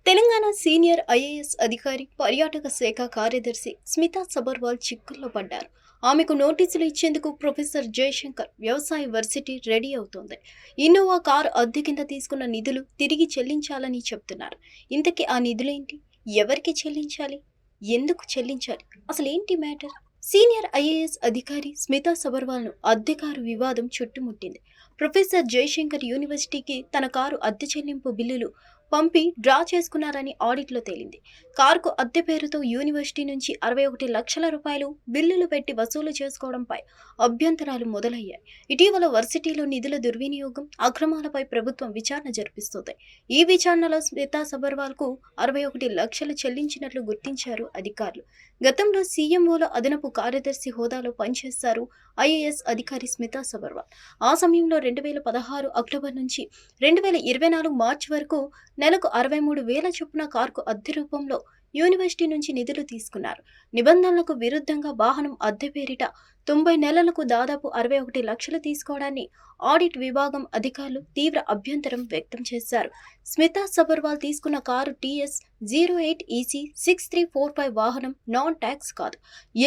Telangana senior IAS అధికారి పర్యాటక శాఖ కార్యదర్శి స్మితా సబర్వాల్ చిక్కుల్లో పడ్డారు. ఆమెకు నోటీసులు ఇచ్చేందుకు ప్రొఫెసర్ జయశంకర్ వ్యవసాయ వర్సిటీ రెడీ అవుతోంది. ఇన్నోవా కారు అద్దె కింద తీసుకున్న నిధులు తిరిగి చెల్లించాలని చెప్తున్నారు. ఇంతకీ ఆ నిధులేంటి? ఎవరికి చెల్లించాలి? ఎందుకు చెల్లించాలి? అసలేంటి మ్యాటర్? సీనియర్ ఐఏఎస్ అధికారి స్మితా సబర్వాల్ను అద్దె కారు వివాదం చుట్టుముట్టింది. ప్రొఫెసర్ జయశంకర్ యూనివర్సిటీకి తన కారు అద్దె చెల్లింపు బిల్లులు పంపి డ్రా చేసుకున్నారని ఆడిట్లో తేలింది. కారుకు అద్దె పేరుతో యూనివర్సిటీ నుంచి 61 లక్షల రూపాయలు బిల్లులు పెట్టి వసూలు చేసుకోవడంపై అభ్యంతరాలు మొదలయ్యాయి. ఇటీవల వర్సిటీలో నిధుల దుర్వినియోగం, అక్రమాలపై ప్రభుత్వం విచారణ జరిపిస్తోంది. ఈ విచారణలో స్మితా సబర్వాల్కు 61 లక్షలు చెల్లించినట్లు గుర్తించారు అధికారులు. గతంలో సీఎంఓలో అదనపు కార్యదర్శి హోదాలో పనిచేస్తారు ఐఏఎస్ అధికారి స్మితా సబర్వాల్. ఆ సమయంలో 2016 అక్టోబర్ నుంచి 2024 మార్చి వరకు నెలకు 63,000 చొప్పున కారుకు అద్దె రూపంలో యూనివర్సిటీ నుంచి నిధులు తీసుకున్నారు. నిబంధనలకు విరుద్ధంగా వాహనం అద్దె పేరిట 90 నెలలకు దాదాపు 61 లక్షలు తీసుకోవడాన్ని ఆడిట్ విభాగం అధికారులు తీవ్ర అభ్యంతరం వ్యక్తం చేశారు. స్మితా సబర్వాల్ తీసుకున్న కారు TS 08EC 6345 వాహనం నాన్ ట్యాక్స్ కాదు,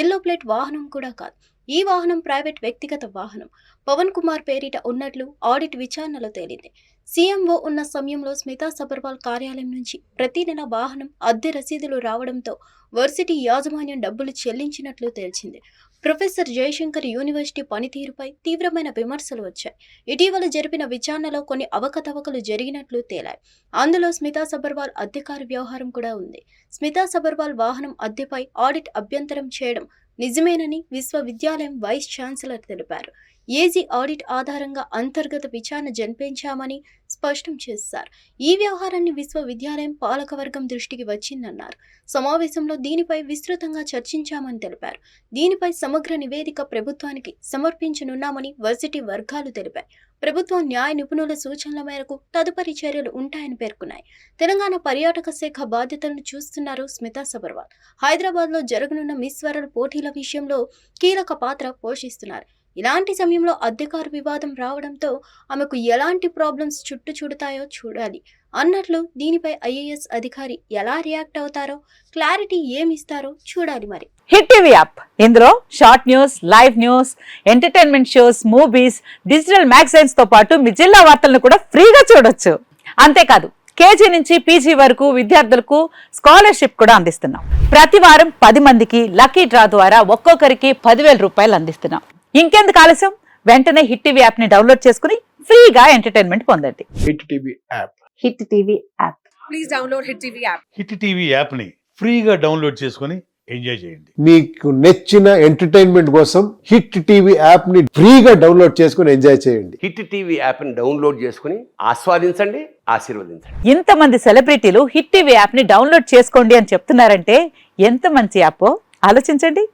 ఎల్లో ప్లేట్ వాహనం కూడా కాదు. ఈ వాహనం ప్రైవేట్ వ్యక్తిగత వాహనం. పవన్ కుమార్ పేరిట ఉన్నట్లు ఆడిట్ విచారణలో తేలింది. సీఎంఓ ఉన్న సమయంలో స్మితా సబర్వాల్ కార్యాలయం నుంచి ప్రతి నెల వాహనం అద్దె రసీదులు రావడంతో వర్సిటీ యాజమాన్యం డబ్బులు చెల్లించినట్లు తేల్చింది. ప్రొఫెసర్ జయశంకర్ యూనివర్సిటీ పనితీరుపై తీవ్రమైన విమర్శలు వచ్చాయి. ఇటీవల జరిపిన విచారణలో కొన్ని అవకతవకలు జరిగినట్లు తేలాయి. అందులో స్మితా సబర్వాల్ అద్దె కారు వ్యవహారం కూడా ఉంది. స్మితా సబర్వాల్ వాహనం అద్దెపై ఆడిట్ అభ్యంతరం చేయడం నిజమేనని విశ్వవిద్యాలయం వైస్ ఛాన్సలర్ తెలిపారు. ఏజీ ఆడిట్ ఆధారంగా అంతర్గత విచారణ జరిపించామని స్పష్టం చేశారు. ఈ వ్యవహారాన్ని విశ్వవిద్యాలయం పాలకవర్గం దృష్టికి వచ్చిందన్నారు. సమావేశంలో దీనిపై విస్తృతంగా చర్చించామని తెలిపారు. దీనిపై సమగ్ర నివేదిక ప్రభుత్వానికి సమర్పించనున్నామని వర్సిటీ వర్గాలు తెలిపాయి. ప్రభుత్వం న్యాయ నిపుణుల సూచనల మేరకు తదుపరి చర్యలు ఉంటాయని పేర్కొన్నాయి. తెలంగాణ పర్యాటక శాఖ బాధ్యతలను చూస్తున్నారు స్మితా సబర్వాల్. హైదరాబాద్లో జరగనున్న మిస్ వరల్డ్ పోటీల విషయంలో కీలక పాత్ర పోషిస్తున్నారు. ఇలాంటి సమయంలో అద్దె కారు వివాదం రావడంతో ఆమెకు ఎలాంటి ప్రాబ్లమ్స్ చుట్టుచుడతాయో చూడాలి అన్నట్లు దీనిపై ఐఏఎస్ అధికారి ఎలా రియాక్ట్ అవుతారో, క్లారిటీ ఏమిస్తారో చూడాలి. మరి హిట్ టీవీ యాప్, ఇందులో short news, live news, entertainment shows, movies, digital magazines తో పాటు మీ జిల్లా వార్తలను కూడా ఫ్రీగా చూడొచ్చు. అంతేకాదు కేజీ నుంచి పీజీ వరకు విద్యార్థులకు స్కాలర్షిప్ కూడా అందిస్తున్నాం. ప్రతి వారం 10 మందికి లక్కీ డ్రా ద్వారా ఒక్కొక్కరికి 10,000 రూపాయలు అందిస్తున్నాం. ఇంకెందుకు ఆలస్యం, వెంటనే హిట్ టీవీ యాప్ ని డౌన్లోడ్ చేసుకుని ఫ్రీగా ఎంటర్టైన్మెంట్ పొందండి. Hit TV app. Hit TV app. Please download hit TV app. Hit TV app ని ఫ్రీగా డౌన్లోడ్ చేసుకుని ఎంజాయ్ చేయండి. మీకు నచ్చిన ఎంటర్టైన్మెంట్ కోసం హిట్ టీవీ యాప్ ని ఫ్రీగా డౌన్లోడ్ చేసుకుని ఎంజాయ్ చేయండి. హిట్ టీవీ యాప్ ని డౌన్లోడ్ చేసుకుని ఆస్వాదించండి, ఆశీర్వదించండి. ఇంతమంది సెలబ్రిటీలు హిట్ టీవీ యాప్ ని డౌన్లోడ్ చేసుకోండి అని చెప్తున్నారంటే ఎంత మంచి యాప్ ఆలోచించండి.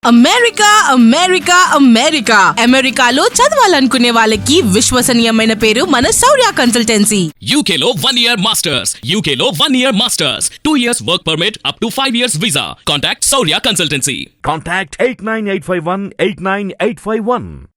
అమెరికా అమెరికా అమెరికా అమెరికాలో చదవాలనుకునే వాళ్ళకి విశ్వసనీయమైన పేరు మన శౌర్య కన్సల్టెన్సీ. UK లో 1 year masters, UK లో 1 year masters, 2 years work permit up to 5 years visa. Contact Saurya Consultancy. Contact 89851 89851.